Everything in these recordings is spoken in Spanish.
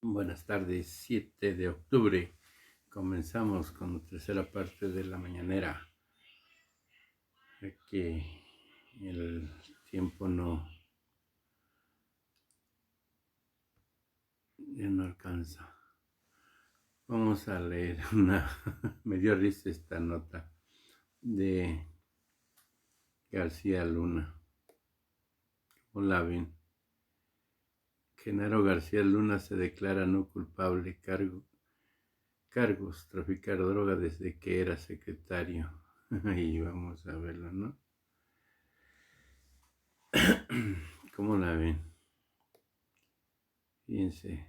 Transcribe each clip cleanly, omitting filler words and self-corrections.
Buenas tardes, 7 de octubre. Comenzamos con la tercera parte de la mañanera. Que el tiempo ya no alcanza. Vamos a leer me dio risa esta nota de García Luna. ¿Cómo la ven? Genaro García Luna se declara no culpable cargos, traficar droga desde que era secretario. Ahí vamos a verlo, ¿no? ¿Cómo la ven? Fíjense.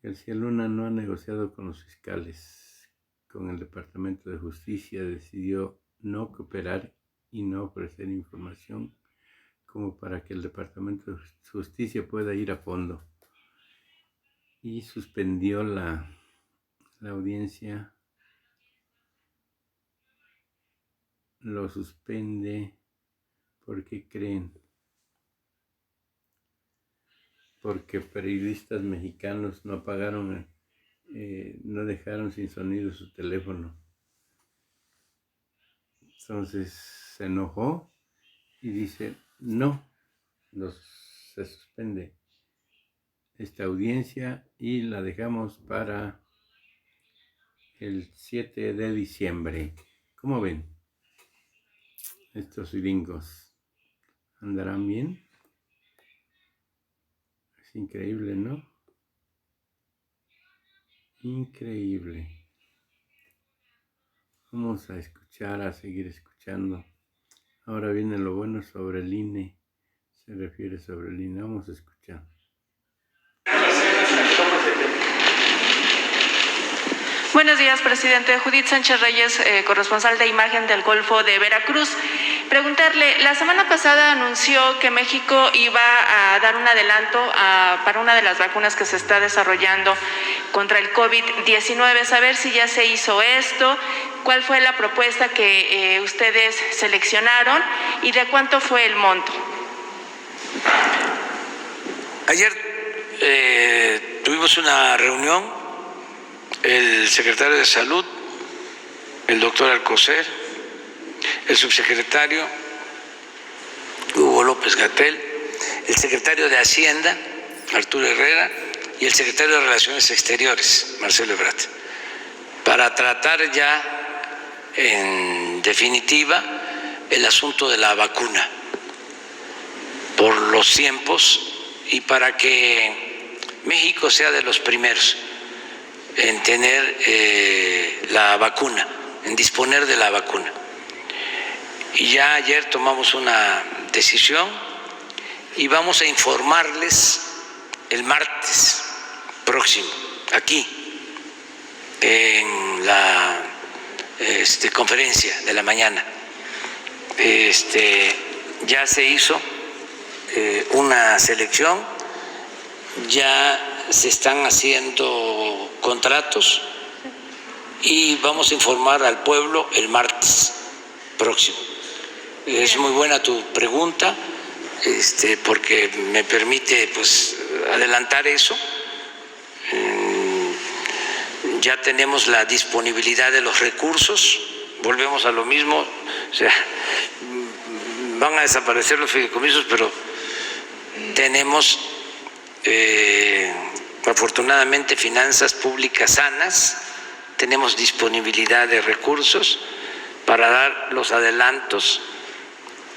García Luna no ha negociado con los fiscales. Con el Departamento de Justicia decidió no cooperar y no ofrecer información como para que el Departamento de Justicia pueda ir a fondo. Y suspendió la audiencia. Lo suspende porque creen. Porque periodistas mexicanos no apagaron, no dejaron sin sonido su teléfono. Entonces se enojó y dice, no, se suspende esta audiencia y la dejamos para el 7 de diciembre. ¿Cómo ven? Estos gringos andarán bien. Es increíble, ¿no? Increíble. Vamos a escuchar, a seguir escuchando. Ahora viene lo bueno sobre el INE. Se refiere sobre el INE. Vamos a escuchar. Buenos días, presidente. Judith Sánchez Reyes, corresponsal de Imagen del Golfo de Veracruz. Preguntarle, la semana pasada anunció que México iba a dar un adelanto para una de las vacunas que se está desarrollando contra el COVID-19. Saber si ya se hizo esto, cuál fue la propuesta que ustedes seleccionaron y de cuánto fue el monto. Ayer tuvimos una reunión, el secretario de Salud, el doctor Alcocer, el subsecretario Hugo López-Gatell, el secretario de Hacienda, Arturo Herrera, y el secretario de Relaciones Exteriores, Marcelo Ebrard, para tratar ya en definitiva el asunto de la vacuna por los tiempos y para que México sea de los primeros en tener la vacuna, en disponer de la vacuna. Y ya ayer tomamos una decisión y vamos a informarles el martes próximo, aquí, en la conferencia de la mañana. Ya se hizo una selección, ya se están haciendo contratos y vamos a informar al pueblo el martes próximo. Es muy buena tu pregunta, porque me permite pues adelantar eso. Ya tenemos la disponibilidad de los recursos, volvemos a lo mismo, o sea, van a desaparecer los fideicomisos, pero tenemos afortunadamente finanzas públicas sanas, tenemos disponibilidad de recursos para dar los adelantos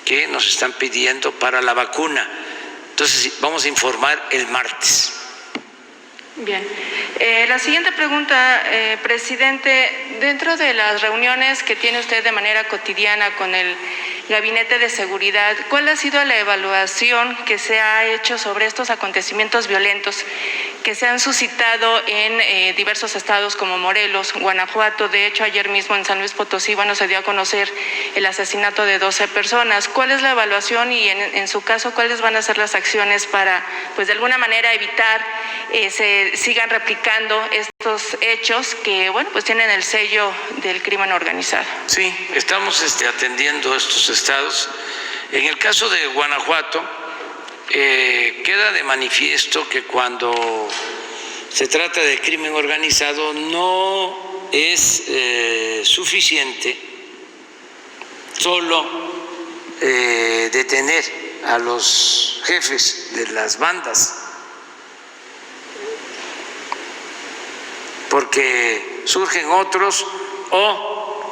que nos están pidiendo para la vacuna. Entonces vamos a informar el martes. Bien. La siguiente pregunta, presidente, dentro de las reuniones que tiene usted de manera cotidiana con el Gabinete de Seguridad, ¿cuál ha sido la evaluación que se ha hecho sobre estos acontecimientos violentos que se han suscitado en diversos estados como Morelos, Guanajuato? De hecho, ayer mismo en San Luis Potosí, se dio a conocer el asesinato de 12 personas. ¿Cuál es la evaluación y en su caso, cuáles van a ser las acciones para, pues de alguna manera, evitar se sigan replicando estos estos hechos que, bueno, pues tienen el sello del crimen organizado. Sí, estamos atendiendo estos estados. En el caso de Guanajuato, queda de manifiesto que cuando se trata de crimen organizado no es suficiente solo detener a los jefes de las bandas, porque surgen otros o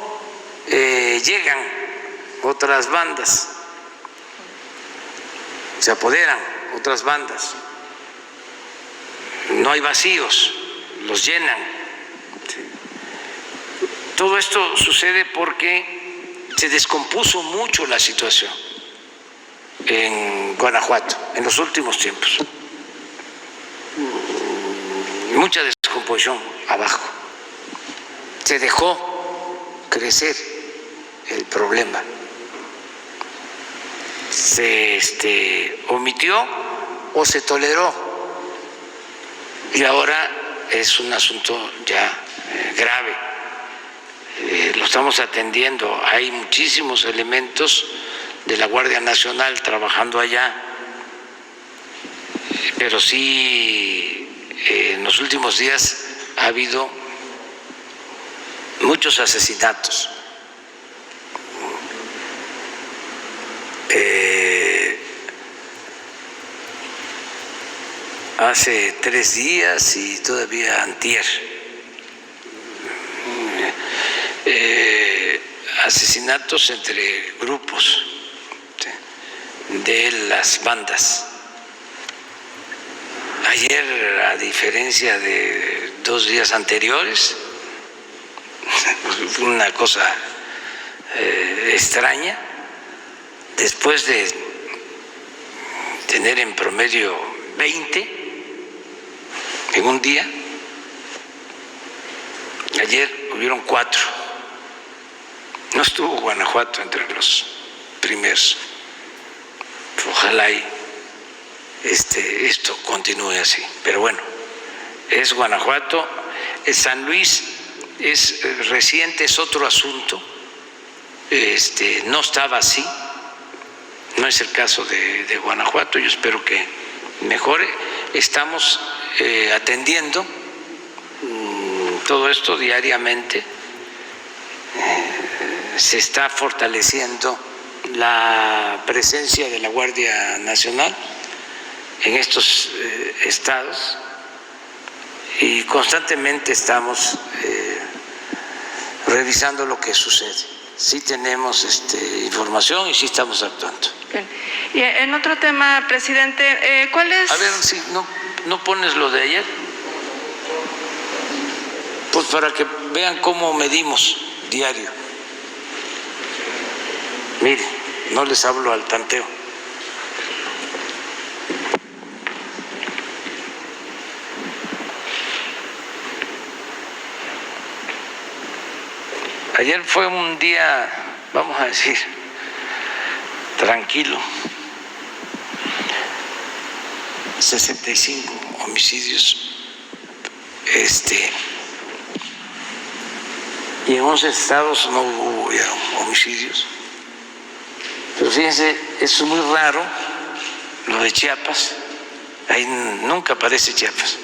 llegan otras bandas, se apoderan otras bandas, no hay vacíos, los llenan. Todo esto sucede porque se descompuso mucho la situación en Guanajuato en los últimos tiempos. Mucha descomposición abajo. Se dejó crecer el problema. Se omitió o se toleró. Y ahora es un asunto ya grave. Lo estamos atendiendo. Hay muchísimos elementos de la Guardia Nacional trabajando allá, pero sí en los últimos días ha habido muchos asesinatos. Hace 3 días y todavía antier, asesinatos entre grupos de las bandas. Ayer, a diferencia de 2 días anteriores, fue una cosa extraña. Después de tener en promedio 20 en un día, ayer hubieron 4. No estuvo Guanajuato entre los primeros. Ojalá y esto continúe así. Pero bueno, es Guanajuato. San Luis es reciente, es otro asunto. No estaba así. No es el caso de Guanajuato. Yo espero que mejore. Estamos atendiendo todo esto diariamente. Se está fortaleciendo la presencia de la Guardia Nacional en estos estados y constantemente estamos revisando lo que sucede. Sí tenemos información y sí estamos actuando. Bien. Y en otro tema, presidente, ¿cuál es? A ver, si no pones lo de ayer, pues para que vean cómo medimos diario. Mire, no les hablo al tanteo. Ayer fue un día, vamos a decir, tranquilo. 65 homicidios. Y en 11 estados no hubo homicidios. Pero fíjense, eso es muy raro, lo de Chiapas. Ahí nunca aparece Chiapas,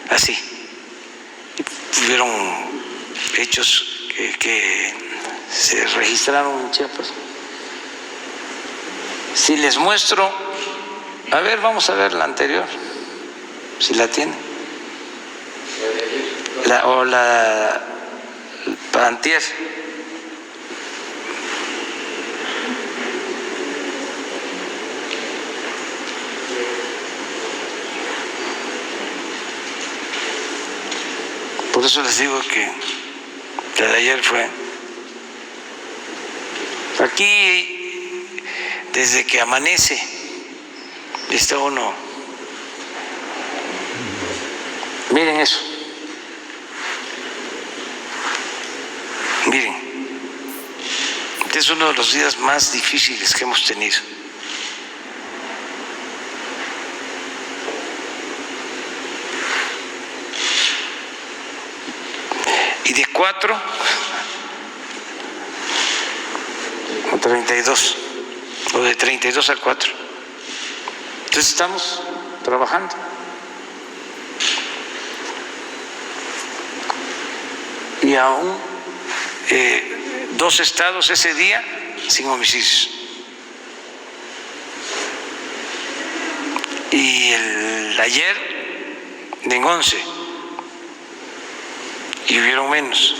así. Hubieron hechos que se registraron en Chiapas. Si les muestro, a ver, vamos a ver la anterior, si la tienen. La antier. Por eso les digo que la de ayer fue aquí, desde que amanece está uno. Miren eso. Miren, este es uno de los días más difíciles que hemos tenido. 4 o 32, o de 32 a 4. Entonces estamos trabajando. Y aún 2 estados ese día sin homicidios. Y ayer en 11, y hubieron menos.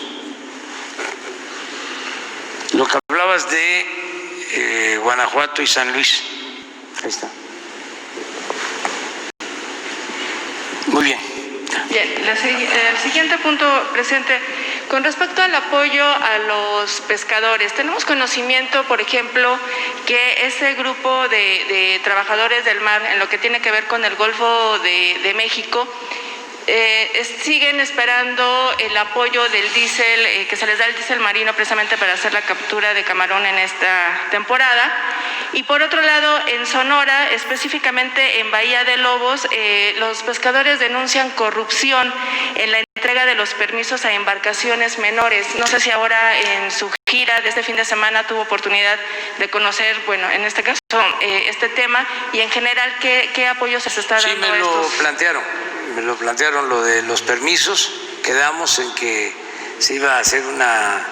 Lo que hablabas de Guanajuato y San Luis, ahí está. Muy bien. Bien, el siguiente punto, presidente, con respecto al apoyo a los pescadores, tenemos conocimiento, por ejemplo, que ese grupo de trabajadores del mar, en lo que tiene que ver con el Golfo de México, siguen esperando el apoyo del diésel, que se les da el diésel marino precisamente para hacer la captura de camarón en esta temporada. Y por otro lado, en Sonora, específicamente en Bahía de Lobos, los pescadores denuncian corrupción en la entrega de los permisos a embarcaciones menores. No sé si ahora en su gira de este fin de semana tuvo oportunidad de conocer, bueno, en este caso, este tema, y en general, ¿qué apoyo se está dando a estos? Me lo plantearon lo de los permisos. Quedamos en que se iba a hacer una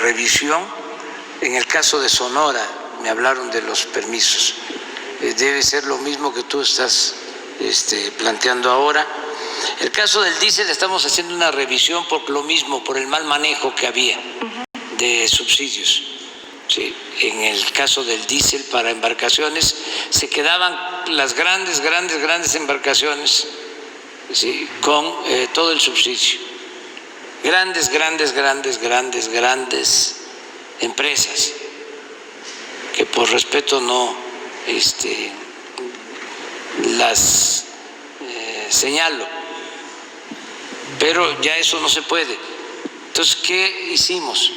revisión. En el caso de Sonora me hablaron de los permisos. Debe ser lo mismo que tú estás planteando ahora. El caso del diésel estamos haciendo una revisión por lo mismo, por el mal manejo que había de subsidios. Sí, en el caso del diésel para embarcaciones se quedaban las grandes embarcaciones, sí, con todo el subsidio. Grandes empresas que por respeto no las señalo, pero ya eso no se puede. Entonces, ¿qué hicimos?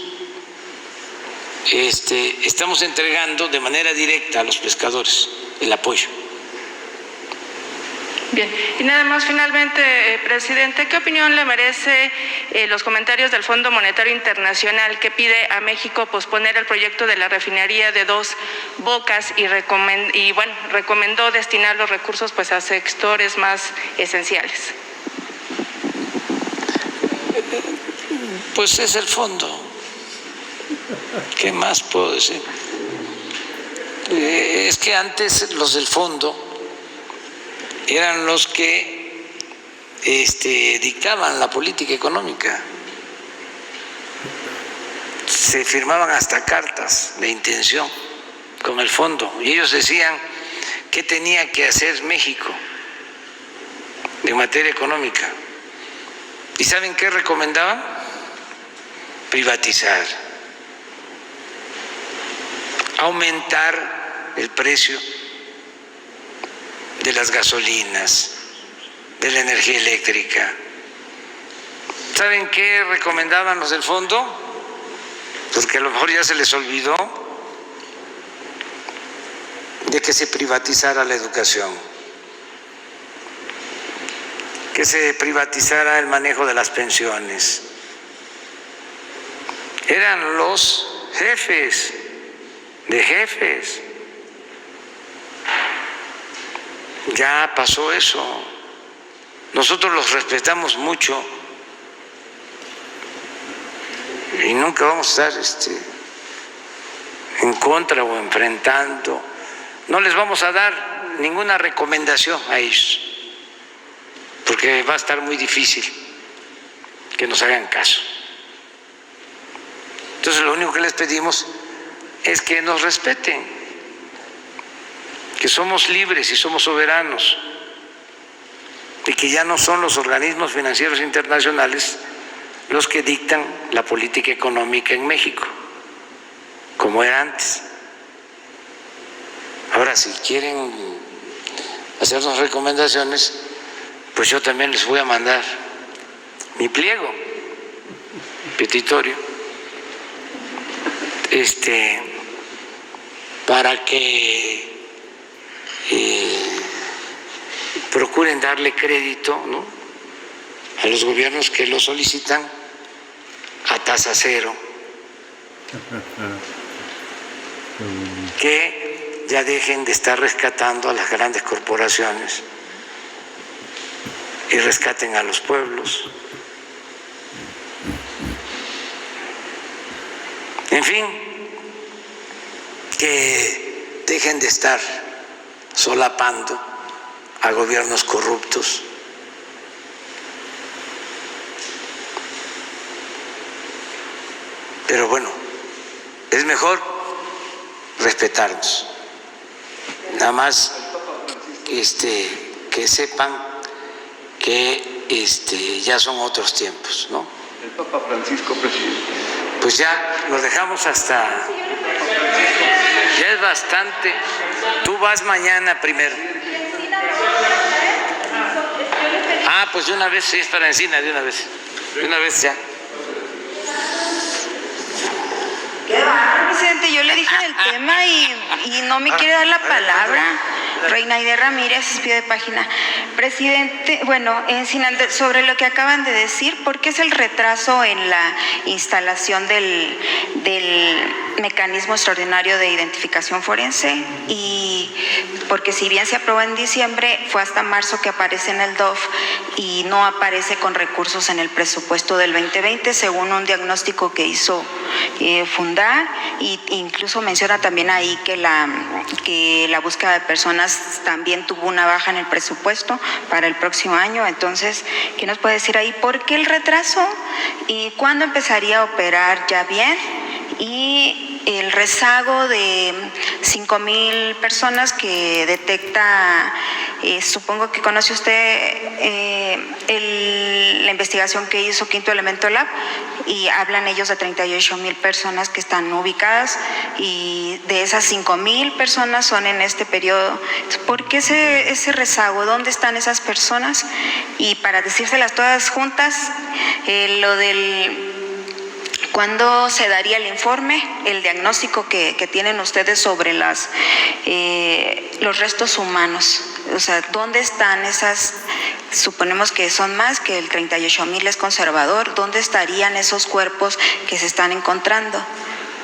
Estamos entregando de manera directa a los pescadores el apoyo. Bien, y nada más finalmente, presidente, ¿qué opinión le merece los comentarios del Fondo Monetario Internacional que pide a México posponer el proyecto de la refinería de Dos Bocas y recomendó destinar los recursos pues a sectores más esenciales? Pues es el fondo. ¿Qué más puedo decir? Es que antes los del fondo eran los que dictaban la política económica. Se firmaban hasta cartas de intención con el fondo y ellos decían qué tenía que hacer México en materia económica. ¿Y saben qué recomendaban? Privatizar, aumentar el precio de las gasolinas, de la energía eléctrica. ¿Saben qué recomendaban los del fondo? Porque a lo mejor ya se les olvidó, de que se privatizara la educación, que se privatizara el manejo de las pensiones. Eran los jefes de jefes. Ya pasó eso. Nosotros los respetamos mucho y nunca vamos a estar en contra o enfrentando. No les vamos a dar ninguna recomendación a ellos, porque va a estar muy difícil que nos hagan caso. Entonces lo único que les pedimos es que nos respeten, que somos libres y somos soberanos, y que ya no son los organismos financieros internacionales los que dictan la política económica en México, como era antes. Ahora, si quieren hacernos recomendaciones, pues yo también les voy a mandar mi pliego petitorio, para que procuren darle crédito, ¿no?, a los gobiernos que lo solicitan tasa cero, que ya dejen de estar rescatando a las grandes corporaciones y rescaten a los pueblos. En fin, que dejen de estar solapando a gobiernos corruptos. Pero bueno, es mejor respetarnos. Nada más que sepan que ya son otros tiempos, ¿no? El Papa Francisco, presidente. Pues ya lo dejamos hasta... Ya es bastante. Tú vas mañana primero. Ah, pues de una vez, sí, es para Encina, de una vez. De una vez ya. Qué bárbaro, presidente, yo le dije del tema y no me quiere dar la palabra. Reinaide Ramírez, pie de página. Presidente, bueno, sobre lo que acaban de decir, ¿por qué es el retraso en la instalación del mecanismo extraordinario de identificación forense? Y porque si bien se aprobó en diciembre, fue hasta marzo que aparece en el DOF y no aparece con recursos en el presupuesto del 2020, según un diagnóstico que hizo Fundar, e incluso menciona también ahí que la búsqueda de personas también tuvo una baja en el presupuesto para el próximo año. Entonces, ¿qué nos puede decir ahí? ¿Por qué el retraso? ¿Y cuándo empezaría a operar ya bien? Y el rezago de 5,000 personas que detecta, supongo que conoce usted la investigación que hizo Quinto Elemento Lab, y hablan ellos de 38,000 personas que están ubicadas, y de esas 5,000 personas son en este periodo. ¿Por qué ese rezago? ¿Dónde están esas personas? Y para decírselas todas juntas, lo del... ¿Cuándo se daría el informe, el diagnóstico que tienen ustedes sobre los restos humanos? O sea, ¿dónde están esas? Suponemos que son más, que el 38,000 es conservador. ¿Dónde estarían esos cuerpos que se están encontrando?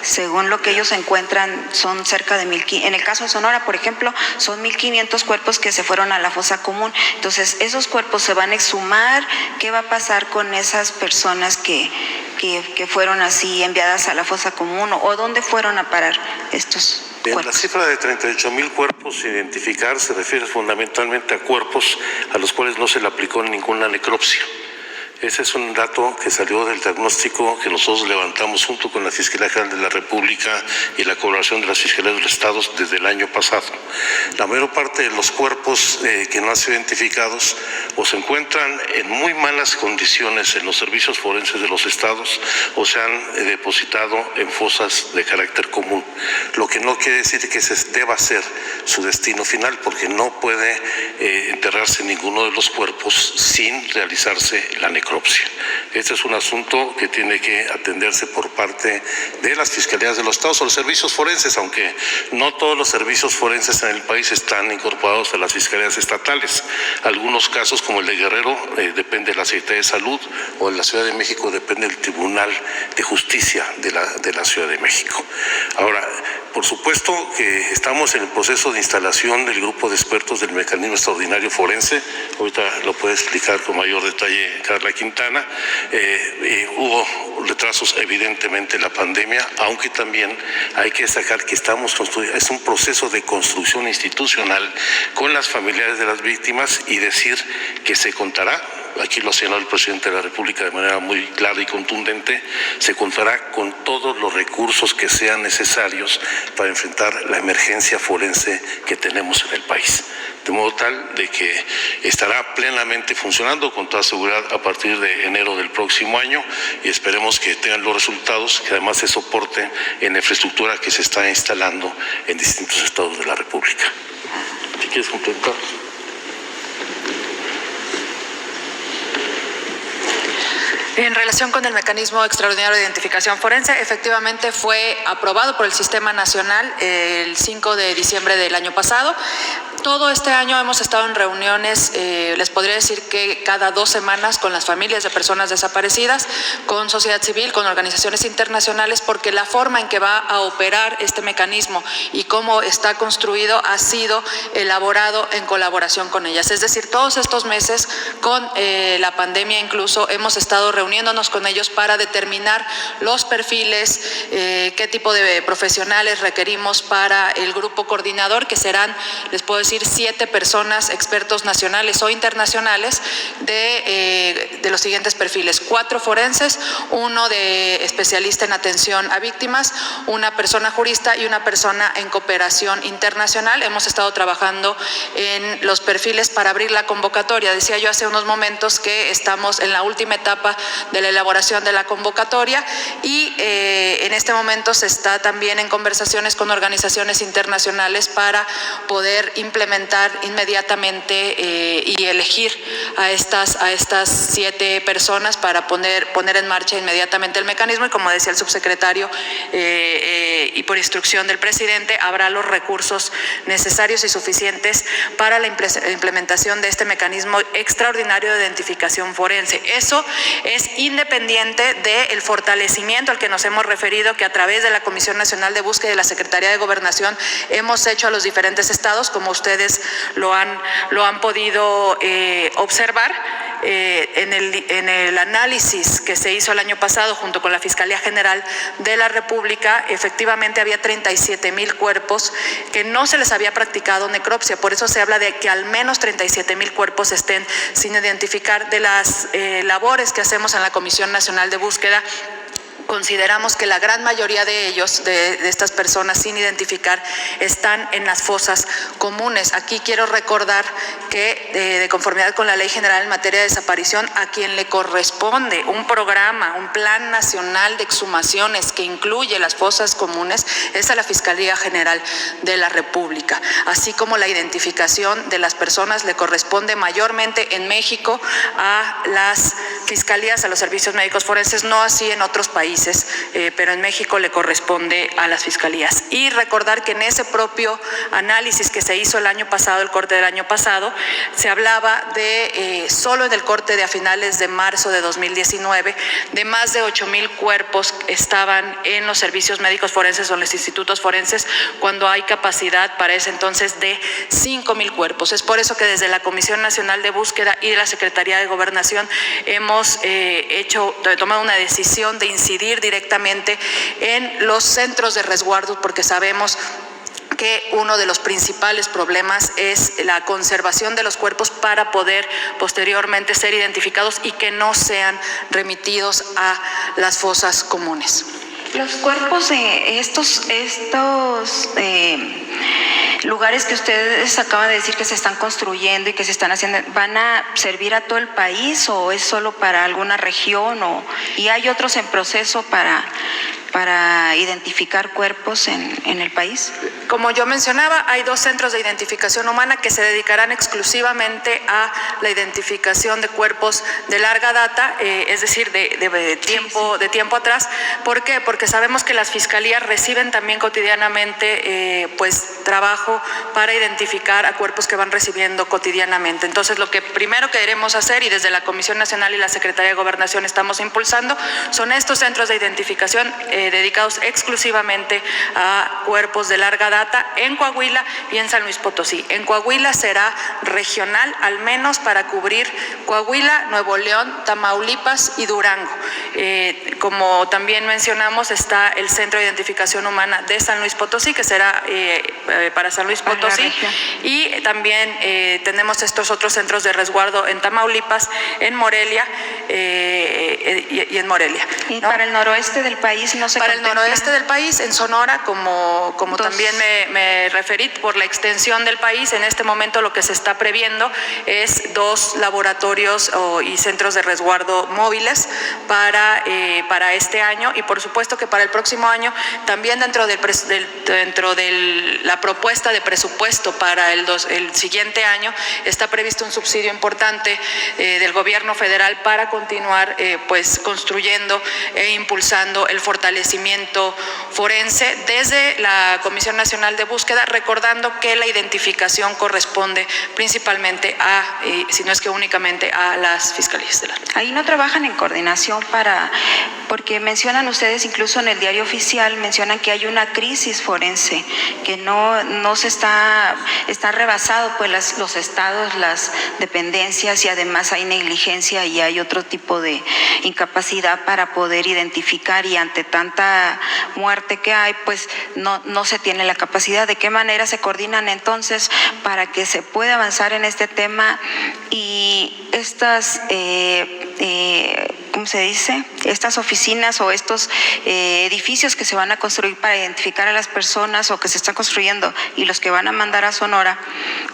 Según lo que ellos encuentran, son cerca de 1,500. En el caso de Sonora, por ejemplo, son 1,500 cuerpos que se fueron a la fosa común. Entonces, esos cuerpos se van a exhumar. ¿Qué va a pasar con esas personas que fueron así enviadas a la fosa común? ¿O dónde fueron a parar estos Bien, cuerpos? la cifra de 38,000 cuerpos sin identificar se refiere fundamentalmente a cuerpos a los cuales no se le aplicó ninguna necropsia. Ese es un dato que salió del diagnóstico que nosotros levantamos junto con la Fiscalía General de la República y la colaboración de las Fiscalías de los Estados desde el año pasado. La mayor parte de los cuerpos que no han sido identificados o se encuentran en muy malas condiciones en los servicios forenses de los estados o se han depositado en fosas de carácter común, lo que no quiere decir que ese deba ser su destino final, porque no puede enterrarse ninguno de los cuerpos sin realizarse la necropsia. Este es un asunto que tiene que atenderse por parte de las fiscalías de los estados o los servicios forenses, aunque no todos los servicios forenses en el país están incorporados a las fiscalías estatales. Algunos casos, como el de Guerrero, depende de la Secretaría de Salud, o en la Ciudad de México depende del Tribunal de Justicia de la Ciudad de México. Ahora, por supuesto que estamos en el proceso de instalación del grupo de expertos del mecanismo extraordinario forense. Ahorita lo puede explicar con mayor detalle Carla Quintana. Hubo retrasos evidentemente en la pandemia, aunque también hay que destacar que es un proceso de construcción institucional con las familiares de las víctimas y decir que se contará, aquí lo ha señalado el presidente de la República de manera muy clara y contundente, se contará con todos los recursos que sean necesarios para enfrentar la emergencia forense que tenemos en el país. De modo tal de que estará plenamente funcionando con toda seguridad a partir de enero del próximo año y esperemos que tengan los resultados, que además se soporte en la infraestructura que se está instalando en distintos estados de la República. ¿Si quieres complementar? En relación con el mecanismo extraordinario de identificación forense, efectivamente fue aprobado por el Sistema Nacional el 5 de diciembre del año pasado. Todo este año hemos estado en reuniones, les podría decir que cada 2 semanas, con las familias de personas desaparecidas, con sociedad civil, con organizaciones internacionales, porque la forma en que va a operar este mecanismo y cómo está construido ha sido elaborado en colaboración con ellas. Es decir, todos estos meses, con la pandemia incluso, hemos estado reuniéndonos con ellos para determinar los perfiles, qué tipo de profesionales requerimos para el grupo coordinador, que serán, les puedo decir, 7 personas, expertos nacionales o internacionales, de los siguientes perfiles: 4 forenses, 1 de especialista en atención a víctimas, 1 persona jurista y 1 persona en cooperación internacional. Hemos estado trabajando en los perfiles para abrir la convocatoria. Decía yo hace unos momentos que estamos en la última etapa de la elaboración de la convocatoria y en este momento se está también en conversaciones con organizaciones internacionales para poder implementar inmediatamente y elegir a estas 7 personas para poner en marcha inmediatamente el mecanismo. Y como decía el subsecretario, y por instrucción del presidente, habrá los recursos necesarios y suficientes para la implementación de este mecanismo extraordinario de identificación forense. Eso es independiente del fortalecimiento al que nos hemos referido, que a través de la Comisión Nacional de Búsqueda y de la Secretaría de Gobernación hemos hecho a los diferentes estados, como ustedes lo han podido observar. En el análisis que se hizo el año pasado junto con la Fiscalía General de la República, efectivamente había 37,000 cuerpos que no se les había practicado necropsia. Por eso se habla de que al menos 37,000 cuerpos estén sin identificar. De las labores que hacemos en la Comisión Nacional de Búsqueda, consideramos que la gran mayoría de ellos, de estas personas sin identificar, están en las fosas comunes. Aquí quiero recordar que de conformidad con la Ley General en materia de desaparición, a quien le corresponde un programa, un plan nacional de exhumaciones que incluye las fosas comunes, es a la Fiscalía General de la República. Así como la identificación de las personas le corresponde mayormente en México a las fiscalías, a los servicios médicos forenses, no así en otros países, pero en México le corresponde a las fiscalías. Y recordar que en ese propio análisis que se hizo el año pasado, el corte del año pasado, se hablaba de, solo en el corte de a finales de marzo de 2019, de más de 8,000 cuerpos que estaban en los servicios médicos forenses o en los institutos forenses, cuando hay capacidad para ese entonces de 5,000 cuerpos. Es por eso que desde la Comisión Nacional de Búsqueda y de la Secretaría de Gobernación hemos tomado una decisión de incidir directamente en los centros de resguardo, porque sabemos que uno de los principales problemas es la conservación de los cuerpos para poder posteriormente ser identificados y que no sean remitidos a las fosas comunes. Los cuerpos de estos lugares que ustedes acaban de decir que se están construyendo y que se están haciendo, ¿van a servir a todo el país o es solo para alguna región? ¿Y hay otros en proceso para identificar cuerpos en el país? Como yo mencionaba, hay 2 centros de identificación humana que se dedicarán exclusivamente a la identificación de cuerpos de larga data, es decir, de tiempo atrás. ¿Por qué? Porque sabemos que las fiscalías reciben también cotidianamente trabajo para identificar a cuerpos que van recibiendo cotidianamente. Entonces, lo que primero queremos hacer, y desde la Comisión Nacional y la Secretaría de Gobernación estamos impulsando, son estos centros de identificación dedicados exclusivamente a cuerpos de larga data en Coahuila y en San Luis Potosí. En Coahuila será regional, al menos para cubrir Coahuila, Nuevo León, Tamaulipas y Durango. Como también mencionamos, está el Centro de Identificación Humana de San Luis Potosí, que será para San Luis Potosí, y también tenemos estos otros centros de resguardo en Tamaulipas, en Morelia y en Morelia, ¿no? Y para el noroeste del país no se Para el contempla? noroeste del país, en Sonora, como Dos. también me referí, por la extensión del país, en este momento lo que se está previendo es 2 laboratorios y centros de resguardo móviles para este año, y por supuesto que para el próximo año también dentro de la propuesta de presupuesto para el siguiente año está previsto un subsidio importante del gobierno federal para continuar pues construyendo e impulsando el fortalecimiento forense desde la Comisión Nacional de Búsqueda, recordando que la identificación corresponde principalmente si no es que únicamente a las fiscalías de la República. Ahí no trabajan en coordinación porque mencionan ustedes, incluso en el diario oficial, mencionan que hay una crisis forense, que no se está rebasado pues los estados, las dependencias, y además hay negligencia y hay otro tipo de incapacidad para poder identificar, y ante tanta muerte que hay, pues no se tiene la capacidad. ¿De qué manera se coordinan entonces para que se pueda avanzar en este tema y estas ¿cómo se dice? Estas oficinas o estos edificios que se van a construir para identificar a las personas o que se están construyendo y los que van a mandar a Sonora,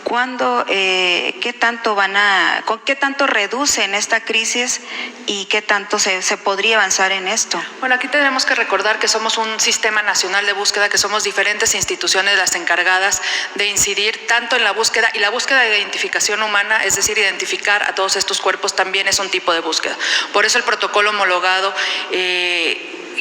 qué tanto reducen esta crisis y qué tanto se podría avanzar en esto? Bueno, aquí tenemos que recordar que somos un sistema nacional de búsqueda, que somos diferentes instituciones las encargadas de incidir tanto en la búsqueda, y la búsqueda de identificación humana, es decir, identificar a todos estos cuerpos, también es un tipo de búsqueda. Por eso el protocolo homologado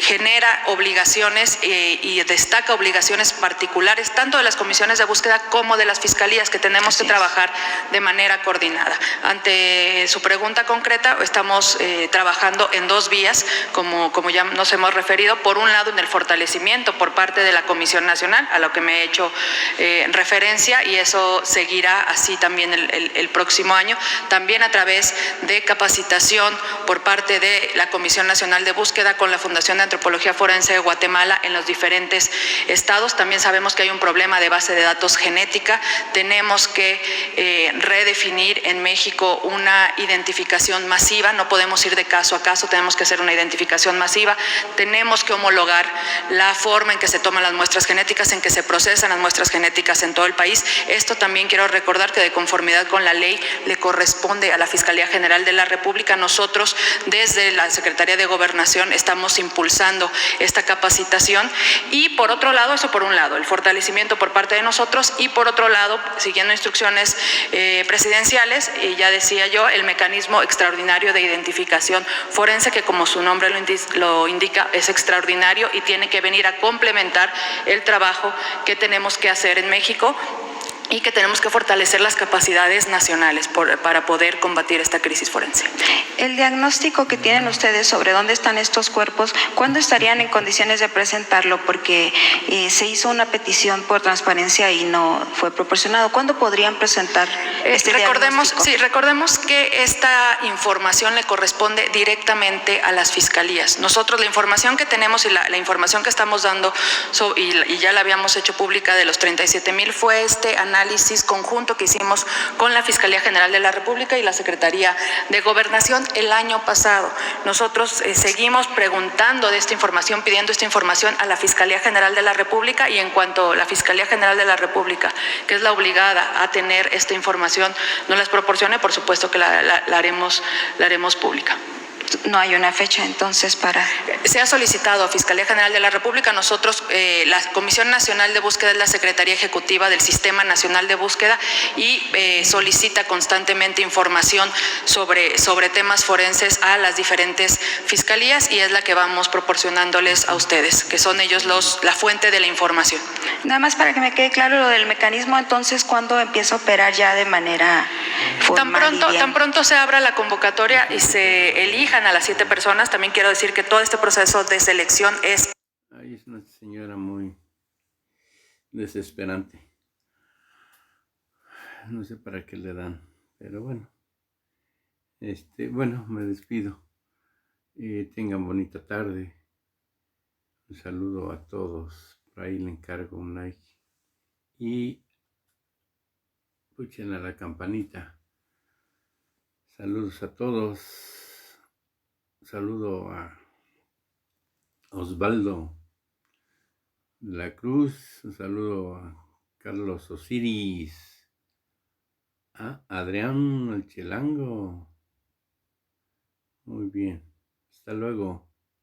genera obligaciones y destaca obligaciones particulares tanto de las comisiones de búsqueda como de las fiscalías, que tenemos que trabajar de manera coordinada. Ante su pregunta concreta, estamos trabajando en 2 vías, como ya nos hemos referido. Por un lado, en el fortalecimiento por parte de la Comisión Nacional, a lo que me he hecho referencia, y eso seguirá así también el próximo año, también a través de capacitación por parte de la Comisión Nacional de Búsqueda con la Fundación de Antropología Forense de Guatemala en los diferentes estados. También sabemos que hay un problema de base de datos genética. Tenemos que redefinir en México una identificación masiva. No podemos ir de caso a caso, tenemos que hacer una identificación masiva. Tenemos que homologar la forma en que se toman las muestras genéticas, en que se procesan las muestras genéticas en todo el país. Esto también quiero recordar que, de conformidad con la ley, le corresponde a la Fiscalía General de la República. Nosotros, desde la Secretaría de Gobernación, estamos impulsando esta capacitación, y por otro lado, eso por un lado, el fortalecimiento por parte de nosotros, y por otro lado, siguiendo instrucciones presidenciales, y ya decía yo, el mecanismo extraordinario de identificación forense, que como su nombre lo indica, es extraordinario y tiene que venir a complementar el trabajo que tenemos que hacer en México, y que tenemos que fortalecer las capacidades nacionales para poder combatir esta crisis forense. El diagnóstico que tienen ustedes sobre dónde están estos cuerpos, ¿cuándo estarían en condiciones de presentarlo? Porque se hizo una petición por transparencia y no fue proporcionado. ¿Cuándo podrían presentar este diagnóstico? Sí, recordemos que esta información le corresponde directamente a las fiscalías. Nosotros la información que tenemos y la información que estamos dando, y ya la habíamos hecho pública, de los 37,000, fue este análisis conjunto que hicimos con la Fiscalía General de la República y la Secretaría de Gobernación el año pasado. Nosotros seguimos preguntando de esta información, pidiendo esta información a la Fiscalía General de la República, y en cuanto la Fiscalía General de la República, que es la obligada a tener esta información, nos las proporcione, por supuesto que la haremos pública. No hay una fecha entonces para... Se ha solicitado a Fiscalía General de la República. Nosotros, la Comisión Nacional de Búsqueda es la Secretaría Ejecutiva del Sistema Nacional de Búsqueda, y solicita constantemente información sobre temas forenses a las diferentes fiscalías, y es la que vamos proporcionándoles a ustedes, que son ellos la fuente de la información. Nada más para que me quede claro lo del mecanismo, entonces, ¿cuándo empieza a operar ya de manera formal? Tan pronto se abra la convocatoria y se elijan a las 7 personas. También quiero decir que todo este proceso de selección es... Ay, es una señora muy desesperante. No sé para qué le dan, pero bueno. Bueno, me despido. Tengan bonita tarde. Un saludo a todos. Por ahí le encargo un like. Y escuchen a la campanita. Saludos a todos. Saludo a Osvaldo de la Cruz, un saludo a Carlos Osiris, a Adrián el Chilango. Muy bien, hasta luego.